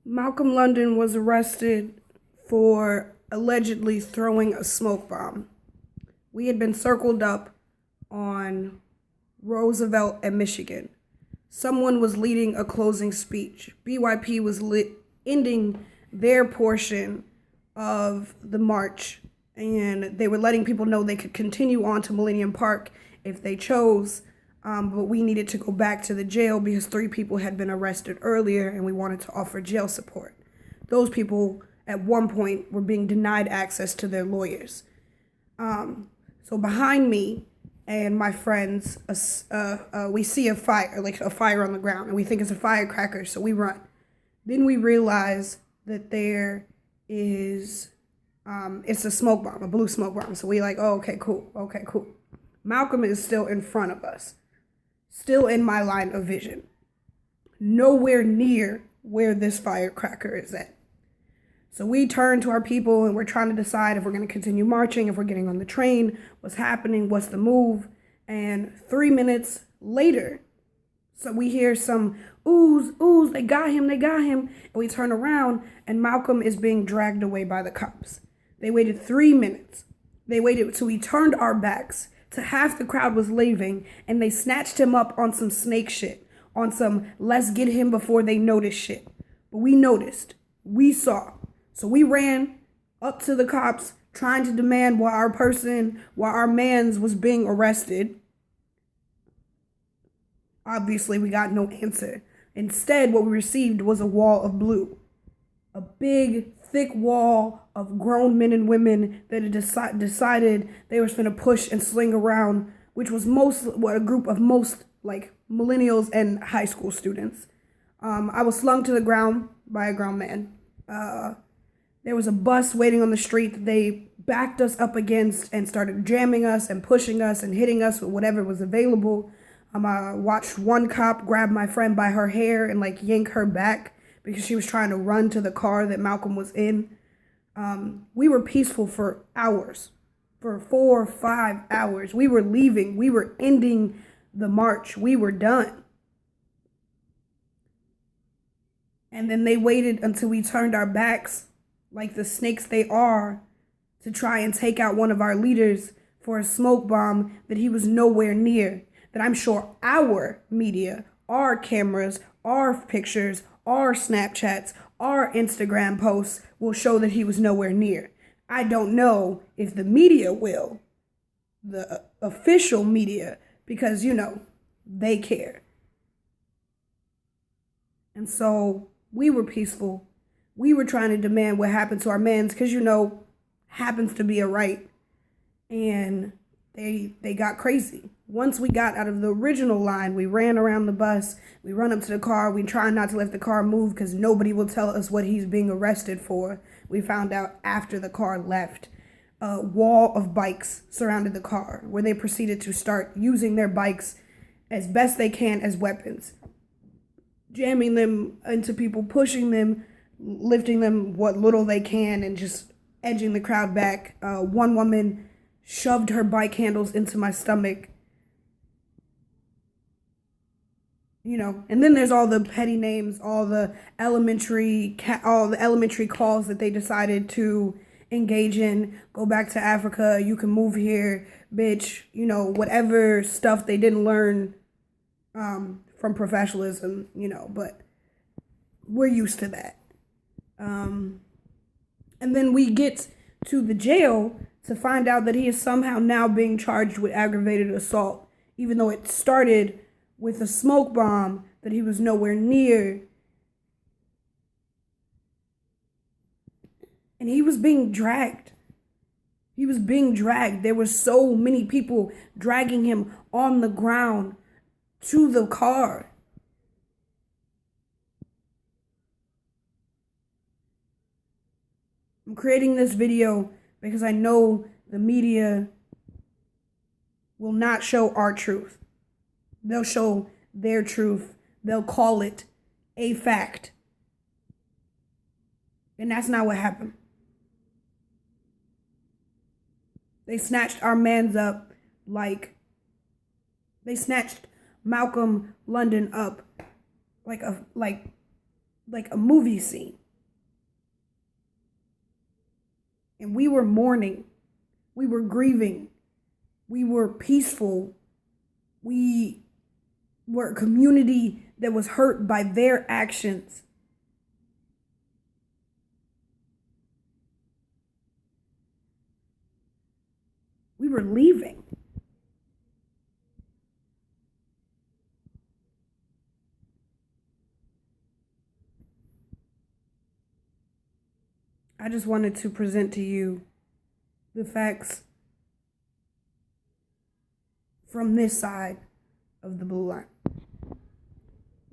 Malcolm London was arrested for allegedly throwing a smoke bomb. We had been circled up on Roosevelt and Michigan. Someone was leading a closing speech. BYP was ending their portion of the march, and they were letting people know they could continue on to Millennium Park if they chose, but we needed to go back to the jail because 3 people had been arrested earlier, and we wanted to offer jail support. Those people, at one point, were being denied access to their lawyers. So behind me and my friends, we see a fire, like a fire on the ground, and we think it's a firecracker, so we run. Then we realize that there is, it's a smoke bomb, a blue smoke bomb. So we like, oh, okay, cool. Malcolm is still in front of us, still in my line of vision, nowhere near where this firecracker is at. So we turn to our people and we're trying to decide if we're going to continue marching, if we're getting on the train, what's happening, what's the move. And 3 minutes later, so we hear some oohs, they got him. And we turn around and Malcolm is being dragged away by the cops. They waited 3 minutes. They waited till we turned our backs to half the crowd was leaving, and they snatched him up on some snake shit, on some let's get him before they notice shit. But we noticed, we saw. So we ran up to the cops trying to demand while our mans was being arrested. Obviously, we got no answer. Instead, what we received was a wall of blue. A big, thick wall of grown men and women that had decided they was finna push and sling around, which was a group of most like millennials and high school students. I was slung to the ground by a grown man. There was a bus waiting on the street that they backed us up against and started jamming us and pushing us and hitting us with whatever was available. I watched one cop grab my friend by her hair and like yank her back because she was trying to run to the car that Malcolm was in. We were peaceful for hours, for 4 or 5 hours. We were leaving. We were ending the march. We were done. And then they waited until we turned our backs, like the snakes they are, to try and take out one of our leaders for a smoke bomb that he was nowhere near. That I'm sure our media, our cameras, our pictures, our Snapchats, our Instagram posts will show that he was nowhere near. I don't know if the media will, the official media, because, they care. And so we were peaceful. We were trying to demand what happened to our mans, because, happens to be a right. And they got crazy. Once we got out of the original line, we ran around the bus, we run up to the car, we try not to let the car move because nobody will tell us what he's being arrested for. We found out after the car left. A wall of bikes surrounded the car, where they proceeded to start using their bikes as best they can as weapons. Jamming them into people, pushing them, lifting them what little they can, and just edging the crowd back. One woman shoved her bike handles into my stomach. And then there's all the petty names, all the elementary calls that they decided to engage in. Go back to Africa, you can move here, bitch. Whatever stuff they didn't learn from professionalism, but we're used to that. And then we get to the jail to find out that he is somehow now being charged with aggravated assault, even though it started with a smoke bomb that he was nowhere near. And he was being dragged. There were so many people dragging him on the ground to the car. I'm creating this video because I know the media will not show our truth. They'll show their truth. They'll call it a fact. And that's not what happened. They snatched our mans up they snatched Malcolm London up like like a movie scene. And we were mourning. We were grieving. We were peaceful. We were a community that was hurt by their actions. We were leaving. I just wanted to present to you the facts from this side of the blue line.